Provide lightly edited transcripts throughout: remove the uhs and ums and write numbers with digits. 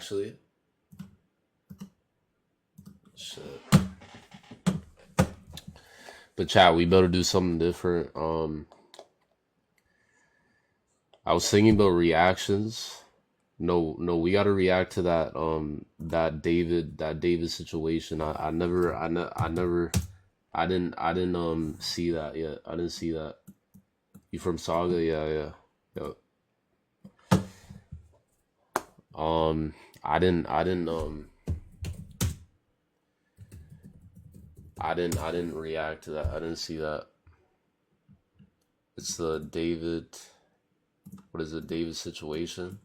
Actually, shit. But chat, we better do something different. I was thinking about reactions. No, we gotta react to that David situation. I didn't see that yet. I didn't see that. You from Saga? Yeah, yeah. Yep. Um, I didn't react to that. I didn't see that. It's the David. What is it? David situation.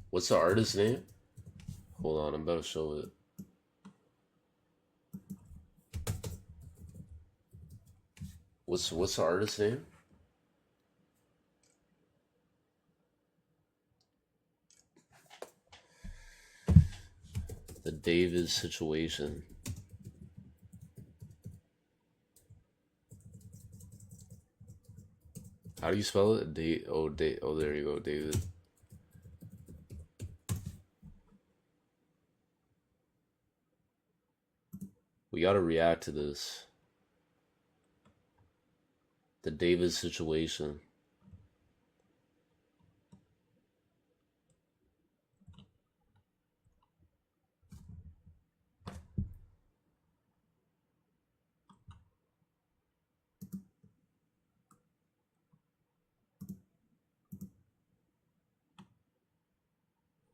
What's the artist name? Hold on, I'm about to show it. What's the artist name? The David situation. How do you spell it? Oh, there you go, David. We gotta react to this. The David situation.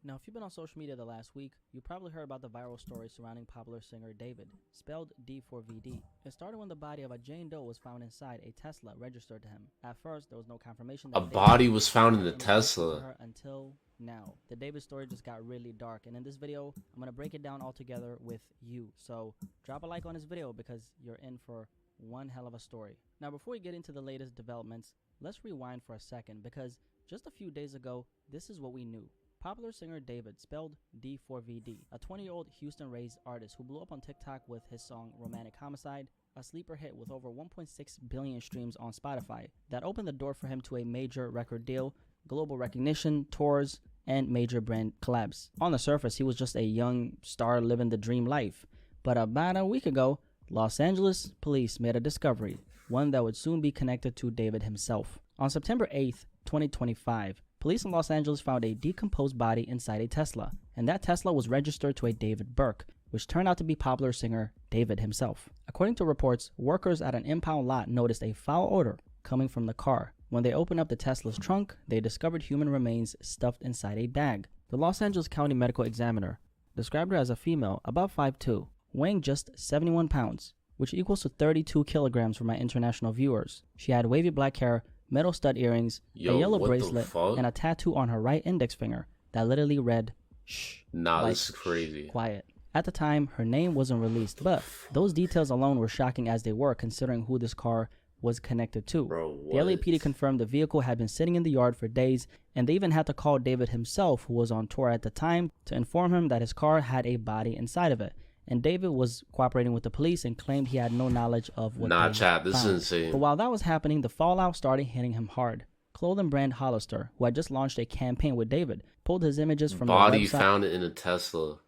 Now, if you've been on social media the last week, you probably heard about the viral story surrounding popular singer David, spelled D4VD. It started when the body of a Jane Doe was found inside a Tesla registered to him. At first, there was no confirmation that A body was found in the Tesla. Until now. The David story just got really dark, and in this video, I'm going to break it down all together with you. So drop a like on this video because you're in for one hell of a story. Now, before we get into the latest developments, let's rewind for a second because just a few days ago, this is what we knew. Popular singer David, spelled D4VD, a 20-year-old Houston-raised artist who blew up on TikTok with his song Romantic Homicide, a sleeper hit with over 1.6 billion streams on Spotify, that opened the door for him to a major record deal, global recognition, tours, and major brand collabs. On the surface, he was just a young star living the dream life. But about a week ago, Los Angeles police made a discovery, one that would soon be connected to David himself. On September 8th, 2025, police in Los Angeles found a decomposed body inside a Tesla, and that Tesla was registered to a David Burke, which turned out to be popular singer David himself. According to reports, workers at an impound lot noticed a foul odor coming from the car. When they opened up the Tesla's trunk, they discovered human remains stuffed inside a bag. The Los Angeles County Medical Examiner described her as a female, about 5'2", weighing just 71 pounds, which equals to 32 kilograms for my international viewers. She had wavy black hair, metal stud earrings, a yellow bracelet, and a tattoo on her right index finger that literally read, "Shh." Nah, like, this is crazy. Quiet. At the time, her name wasn't released, but those details alone were shocking as they were considering who this car was connected to. Bro, the LAPD confirmed the vehicle had been sitting in the yard for days, and they even had to call David himself, who was on tour at the time, to inform him that his car had a body inside of it. And David was cooperating with the police and claimed he had no knowledge of what Nah, chat, this found. is insane. But while that was happening, the fallout started hitting him hard. Clothing brand Hollister, who had just launched a campaign with David, pulled his images from body the website found in a Tesla.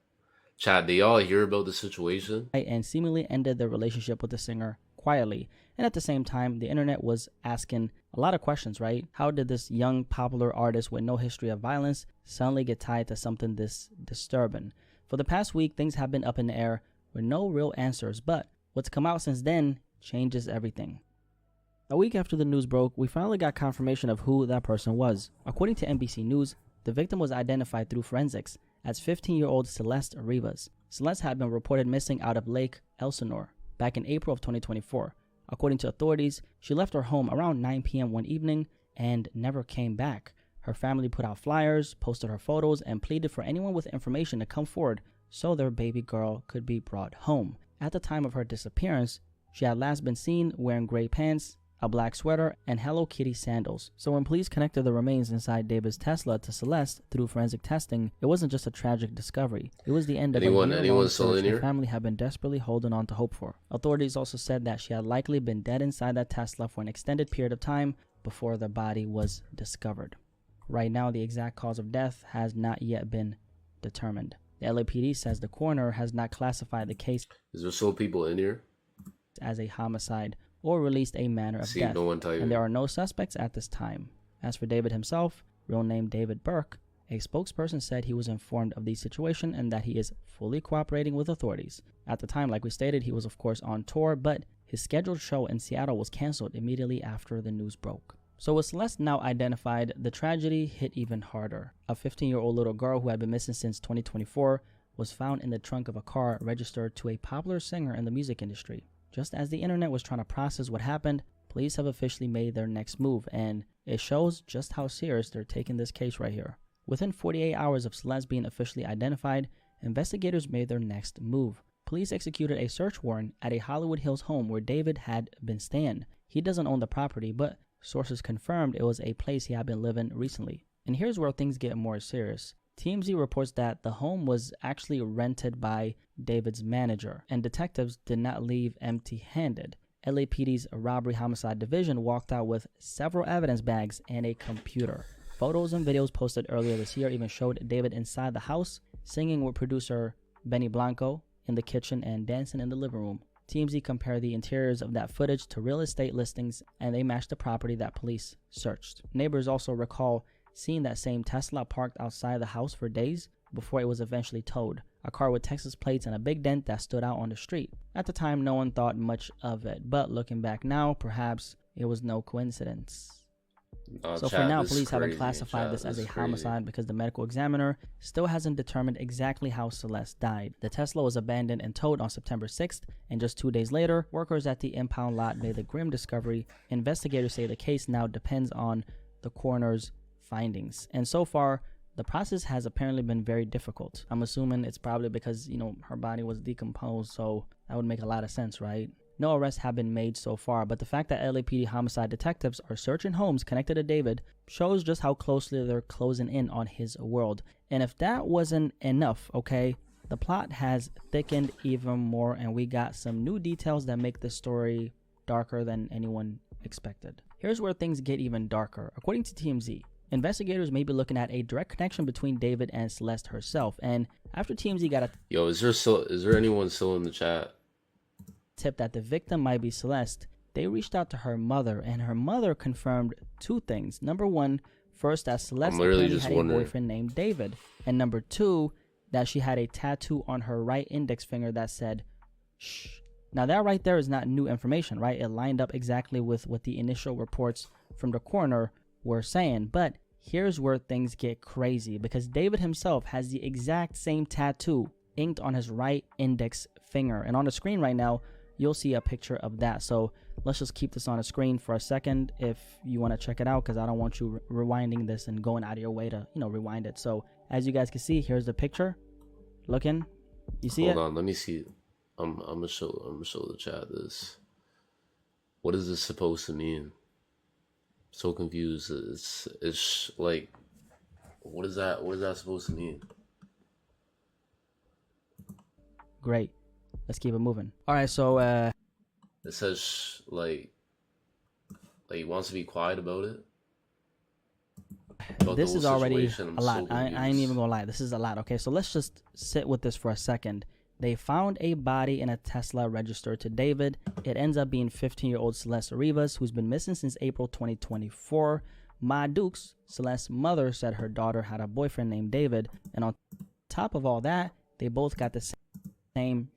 Chat, did y'all hear about the situation? And seemingly ended their relationship with the singer quietly. And at the same time, the internet was asking a lot of questions, right? How did this young popular artist with no history of violence suddenly get tied to something this disturbing? For the past week, things have been up in the air with no real answers, but what's come out since then changes everything. A week after the news broke, we finally got confirmation of who that person was. According to NBC News, the victim was identified through forensics as 15-year-old Celeste Rivas. Celeste had been reported missing out of Lake Elsinore back in April of 2024. According to authorities, she left her home around 9 p.m. one evening and never came back. Her family put out flyers, posted her photos, and pleaded for anyone with information to come forward so their baby girl could be brought home. At the time of her disappearance, she had last been seen wearing gray pants a black sweater, and Hello Kitty sandals. So when police connected the remains inside David's Tesla to Celeste through forensic testing, it wasn't just a tragic discovery. It was the end of a year-long search the family had been desperately holding on to hope for. Authorities also said that she had likely been dead inside that Tesla for an extended period of time before the body was discovered. Right now, the exact cause of death has not yet been determined. The LAPD says the coroner has not classified the case Is there still people in here? as a homicide or released a manner of death, and there are no suspects at this time. As for David himself, real name David Burke, a spokesperson said he was informed of the situation and that he is fully cooperating with authorities. At the time, like we stated, he was of course on tour, but his scheduled show in Seattle was canceled immediately after the news broke. So with Celeste now identified, the tragedy hit even harder. A 15-year-old little girl who had been missing since 2024 was found in the trunk of a car registered to a popular singer in the music industry. Just as the internet was trying to process what happened, police have officially made their next move, and it shows just how serious they're taking this case right here. Within 48 hours of Celeste being officially identified, investigators made their next move. Police executed a search warrant at a Hollywood Hills home where David had been staying. He doesn't own the property, but sources confirmed it was a place he had been living recently. And here's where things get more serious. TMZ reports that the home was actually rented by David's manager, and detectives did not leave empty-handed. LAPD's Robbery Homicide Division walked out with several evidence bags and a computer. Photos and videos posted earlier this year even showed David inside the house, singing with producer Benny Blanco in the kitchen and dancing in the living room. TMZ compared the interiors of that footage to real estate listings, and they matched the property that police searched. Neighbors also recall seeing that same Tesla parked outside the house for days before it was eventually towed. A car with Texas plates and a big dent that stood out on the street. At the time, no one thought much of it, but looking back now, perhaps it was no coincidence. So for now, police haven't classified this as a homicide because the medical examiner still hasn't determined exactly how Celeste died. The Tesla was abandoned and towed on September 6th, and just 2 days later, workers at the impound lot made the grim discovery. Investigators say the case now depends on the coroner's findings, and so far the process has apparently been very difficult. I'm assuming it's probably because, her body was decomposed, so that would make a lot of sense, right? No arrests have been made so far, but the fact that LAPD homicide detectives are searching homes connected to David shows just how closely they're closing in on his world. And if that wasn't enough, okay, the plot has thickened even more, and we got some new details that make this story darker than anyone expected. Here's where things get even darker. According to TMZ, investigators may be looking at a direct connection between David and Celeste herself, and after TMZ got a is there anyone still in the chat? Tip that the victim might be Celeste, they reached out to her mother, and her mother confirmed 2 things. Number 1, first, that Celeste apparently had a boyfriend named David, and number 2, that she had a tattoo on her right index finger that said shh. Now that right there is not new information, right? It lined up exactly with what the initial reports from the coroner were saying, but here's where things get crazy, because David himself has the exact same tattoo inked on his right index finger, and on the screen right now you'll see a picture of that. So let's just keep this on the screen for a second if you want to check it out, because I don't want you rewinding this and going out of your way to rewind it. So as you guys can see, here's the picture. Looking, you see it? Hold on, let me see. I'm gonna show the chat this. What is this supposed to mean? So confused. It's like, what is that supposed to mean? Great. Let's keep it moving. All right, so it says like he wants to be quiet about it. This is already a lot. I ain't even gonna lie. This is a lot. Okay, so let's just sit with this for a second. They found a body in a Tesla registered to David. It ends up being 15-year-old Celeste Rivas, who's been missing since April 2024. Ma Dukes, Celeste's mother, said her daughter had a boyfriend named David. And on top of all that, they both got the same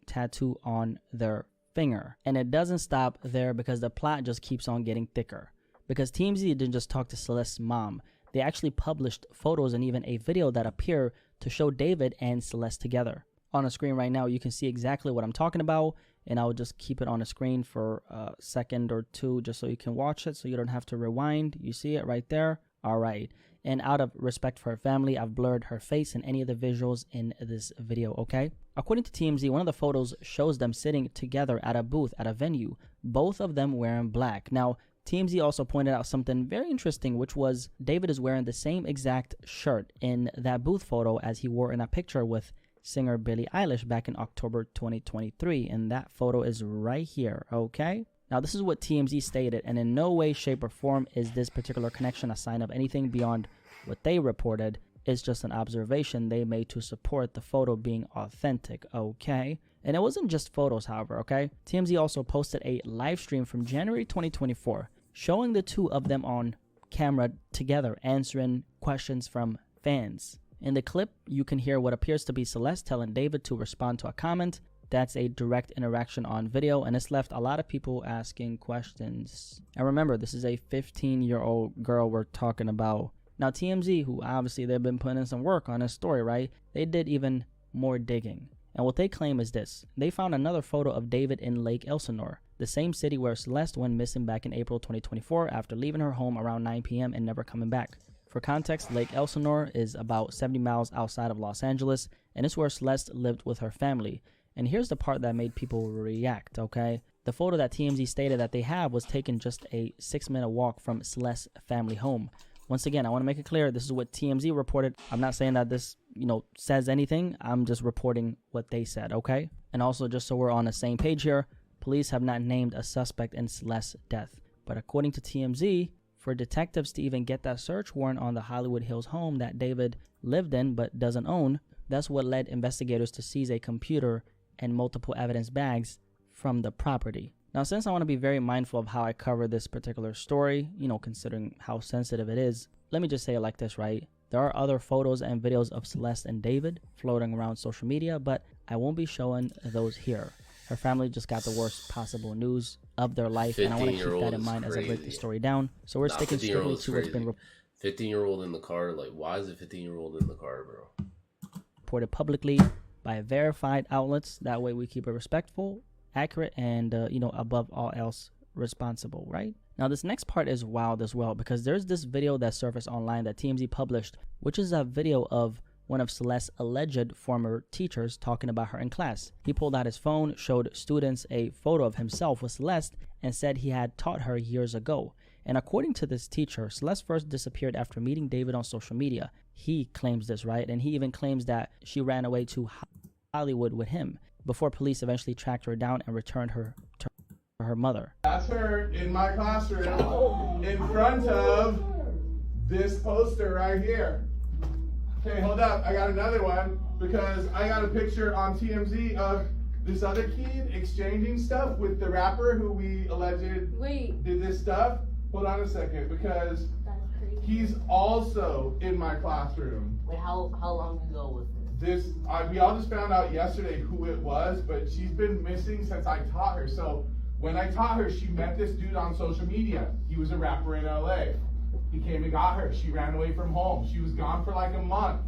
tattoo on their finger. And it doesn't stop there, because the plot just keeps on getting thicker. Because TMZ didn't just talk to Celeste's mom. They actually published photos and even a video that appear to show David and Celeste together. On the screen right now, you can see exactly what I'm talking about, and I'll just keep it on the screen for a second or two just so you can watch it, so you don't have to rewind. You see it right there? All right. And out of respect for her family, I've blurred her face in any of the visuals in this video, okay? According to TMZ, one of the photos shows them sitting together at a booth at a venue, both of them wearing black. Now, TMZ also pointed out something very interesting, which was David is wearing the same exact shirt in that booth photo as he wore in a picture with singer Billie Eilish back in October 2023. And that photo is right here, okay? Now, this is what TMZ stated, and in no way, shape, or form is this particular connection a sign of anything beyond what they reported. It's just an observation they made to support the photo being authentic, okay? And it wasn't just photos, however, okay? TMZ also posted a live stream from January 2024 showing the two of them on camera together answering questions from fans. In the clip, you can hear what appears to be Celeste telling David to respond to a comment. That's a direct interaction on video, and it's left a lot of people asking questions. And remember, this is a 15-year-old girl we're talking about. Now, TMZ, who obviously they've been putting in some work on this story, right? They did even more digging. And what they claim is this. They found another photo of David in Lake Elsinore, the same city where Celeste went missing back in April 2024 after leaving her home around 9 p.m. and never coming back. For context, Lake Elsinore is about 70 miles outside of Los Angeles, and it's where Celeste lived with her family. And here's the part that made people react, okay? The photo that TMZ stated that they have was taken just a 6-minute walk from Celeste's family home. Once again, I want to make it clear, this is what TMZ reported. I'm not saying that this, says anything. I'm just reporting what they said, okay? And also, just so we're on the same page here, police have not named a suspect in Celeste's death. But according to TMZ, for detectives to even get that search warrant on the Hollywood Hills home that David lived in but doesn't own, that's what led investigators to seize a computer and multiple evidence bags from the property. Now, since I want to be very mindful of how I cover this particular story, considering how sensitive it is, let me just say it like this, right? There are other photos and videos of Celeste and David floating around social media, but I won't be showing those here. Her family just got the worst possible news of their life, and I want to keep that in mind as I break the story down. So we're sticking strictly to what's been 15-year-old in the car. Like, why is a 15-year-old in the car, bro? Reported publicly by verified outlets. That way we keep it respectful, accurate, and above all else, responsible, right? Now, this next part is wild as well, because there's this video that surfaced online that TMZ published, which is a video of one of Celeste's alleged former teachers talking about her in class. He pulled out his phone, showed students a photo of himself with Celeste, and said he had taught her years ago. And according to this teacher, Celeste first disappeared after meeting David on social media. He claims this, right? And he even claims that she ran away to Hollywood with him before police eventually tracked her down and returned her to her mother. That's her in my classroom in front of this poster right here. Okay, hold up. I got another one because I got a picture on TMZ of this other kid exchanging stuff with the rapper who we alleged did this stuff. Hold on a second, because he's also in my classroom. Wait, how long ago was this? We all just found out yesterday who it was, but she's been missing since I taught her. So when I taught her, she met this dude on social media. He was a rapper in LA. He came and got her. She ran away from home. She was gone for like a month.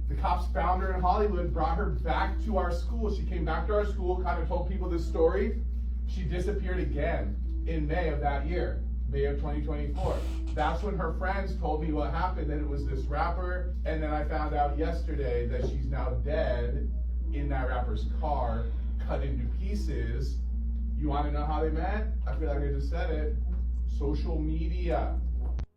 The cops found her in Hollywood, brought her back to our school. She came back to our school, kind of told people this story. She disappeared again in May of that year, May of 2024. That's when her friends told me what happened, that it was this rapper. And then I found out yesterday that she's now dead in that rapper's car, cut into pieces. You want to know how they met? I feel like I just said it. Social media.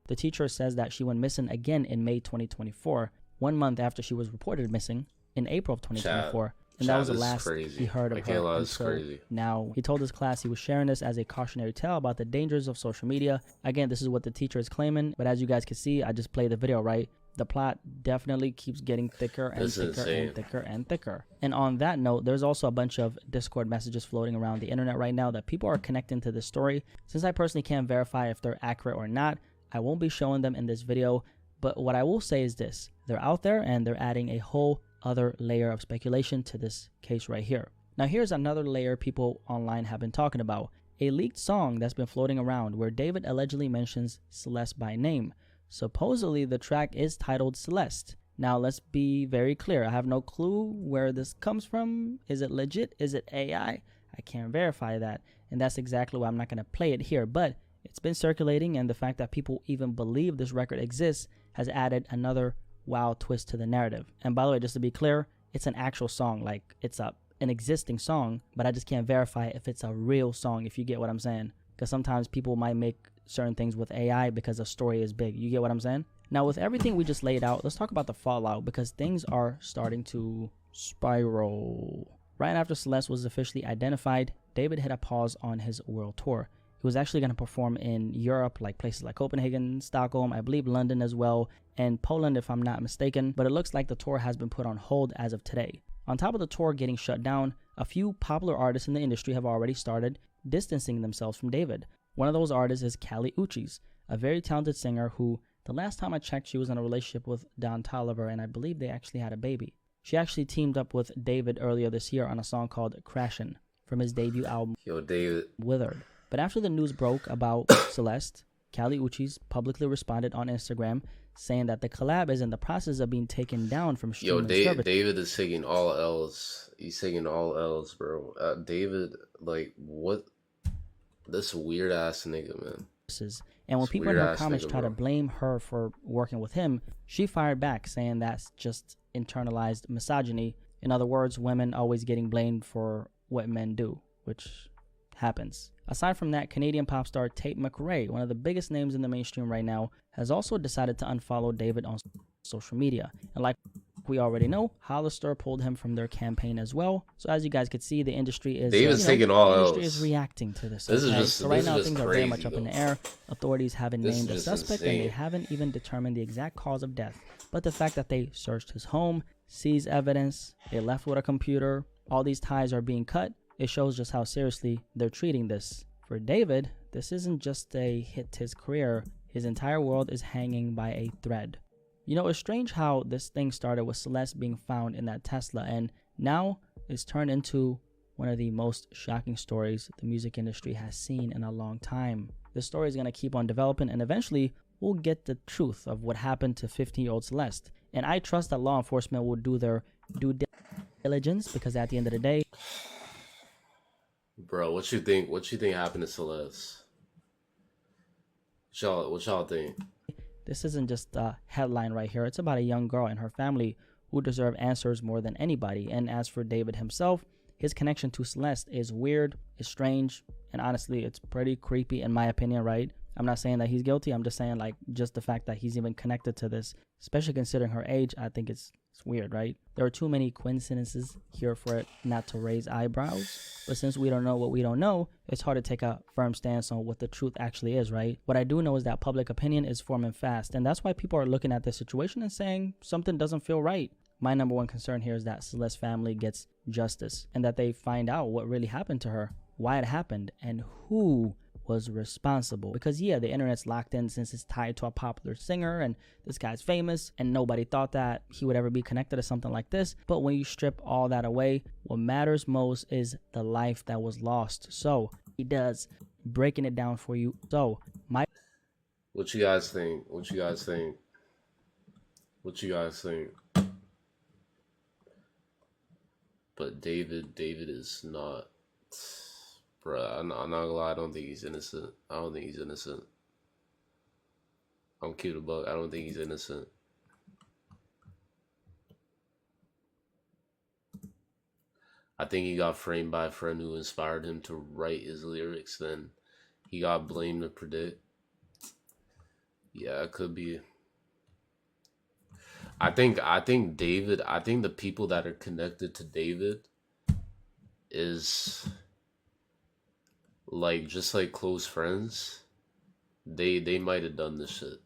The teacher says that she went missing again in May 2024, 1 month after she was reported missing in April of 2024. And that was the last he heard of her. And so now he told his class he was sharing this as a cautionary tale about the dangers of social media. Again, this is what the teacher is claiming, but as you guys can see, I just played the video, right? The plot definitely keeps getting thicker and thicker and thicker and thicker. And on that note, there's also a bunch of Discord messages floating around the internet right now that people are connecting to this story. Since I personally can't verify if they're accurate or not, I won't be showing them in this video. But what I will say is this: they're out there and they're adding a whole other layer of speculation to this case right here. Now here's another layer people online have been talking about. A leaked song that's been floating around where David allegedly mentions Celeste by name. Supposedly the track is titled Celeste. Now let's be very clear. I have no clue where this comes from. Is it legit? Is it AI? I can't verify that. And that's exactly why I'm not going to play it here. But It's been circulating, and the fact that people even believe this record exists has added another wild twist to the narrative. And by the way, just to be clear, it's an actual song. Like, it's an existing song, but I just can't verify if it's a real song, if you get what I'm saying. Because sometimes people might make certain things with AI because a story is big. You get what I'm saying? Now, with everything we just laid out, let's talk about the fallout, because things are starting to spiral. Right after Celeste was officially identified, David hit a pause on his world tour. He was actually going to perform in Europe, like places like Copenhagen, Stockholm, I believe London as well, and Poland if I'm not mistaken, but it looks like the tour has been put on hold as of today. On top of the tour getting shut down, a few popular artists in the industry have already started distancing themselves from David. One of those artists is Gswoozie, a very talented singer who, the last time I checked, she was in a relationship with Don Toliver, and I believe they actually had a baby. She actually teamed up with David earlier this year on a song called Crashin' from his debut album, Yo, David. Withered. But after the news broke about Celeste, Gswoozie publicly responded on Instagram saying that the collab is in the process of being taken down from streaming services. David is taking all L's. He's taking all L's, bro. David, like, what? This weird ass nigga, man. And when This people in her weird-ass comments nigga, try to bro. blame her for working with him, she fired back saying that's just internalized misogyny. In other words, women always getting blamed for what men do, which happens. Aside from that, Canadian pop star Tate McRae, one of the biggest names in the mainstream right now, has also decided to unfollow David on social media. And like we already know, Hollister pulled him from their campaign as well. So as you guys could see, the industry is David's taking all the industry L's. is reacting to this. This is okay? just- so right this is now just things are very crazy, much up in though. the air. Authorities haven't This is named a just suspect, and they insane. haven't even determined the exact cause of death. But the fact that they searched his home, seized evidence, they left with a computer, all these ties are being cut, it shows just how seriously they're treating this. For David, this isn't just a hit to his career, his entire world is hanging by a thread. You know, it's strange how this thing started with Celeste being found in that Tesla, and now it's turned into one of the most shocking stories the music industry has seen in a long time. This story is going to keep on developing, and eventually we'll get the truth of what happened to 15-year-old Celeste. And I trust that law enforcement will do their due diligence, because at the end of the day, Bro, what you think? What you think happened to Celeste? What y'all think? this isn't just a headline right here. It's about a young girl and her family who deserve answers more than anybody. And as for David himself, his connection to Celeste is weird, it's strange, and honestly, it's pretty creepy in my opinion, right? I'm not saying that he's guilty. I'm just saying, like, just the fact that he's even connected to this, especially considering her age, I think it's weird, right? There are too many coincidences here for it not to raise eyebrows. But since we don't know what we don't know, it's hard to take a firm stance on what the truth actually is, right? What I do know is that public opinion is forming fast, and that's why people are looking at this situation and saying something doesn't feel right. My number one concern here is that Celeste's family gets justice, and that they find out what really happened to her, why it happened, and who was responsible. Because yeah, the internet's locked in since it's tied to a popular singer and this guy's famous, and nobody thought that he would ever be connected to something like this. But when you strip all that away, what matters most is the life that was lost. So he does, breaking it down for you. So What you guys think? What you guys think? What you guys think? But David is not. Bruh, I'm not gonna lie, I don't think he's innocent. I don't think he's innocent. I'm cute about. I don't think he's innocent. I think he got framed by a friend who inspired him to write his lyrics. Then he got blamed to predict. Yeah, it could be. I think David. I think the people that are connected to David is like just like close friends. They might have done this shit.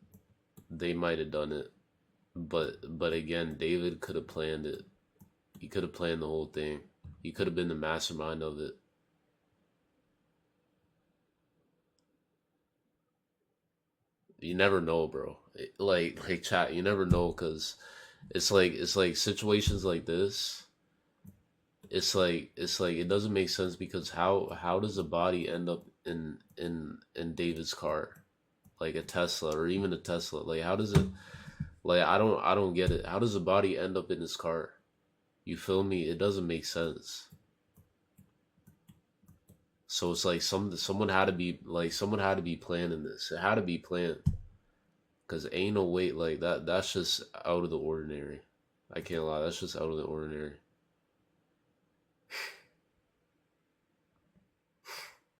They might have done it, but again, David could have planned it. He could have planned the whole thing. He could have been the mastermind of it. You never know, bro. Like chat, you never know, because it's like situations like this. It's like it doesn't make sense, because how does a body end up in David's car, like a Tesla, or even a Tesla? Like, how does it? Like, I don't get it. How does a body end up in his car? You feel me? It doesn't make sense. So it's like someone had to be planning this. It had to be planned. Cause ain't no way like that. That's just out of the ordinary. I can't lie. That's just out of the ordinary.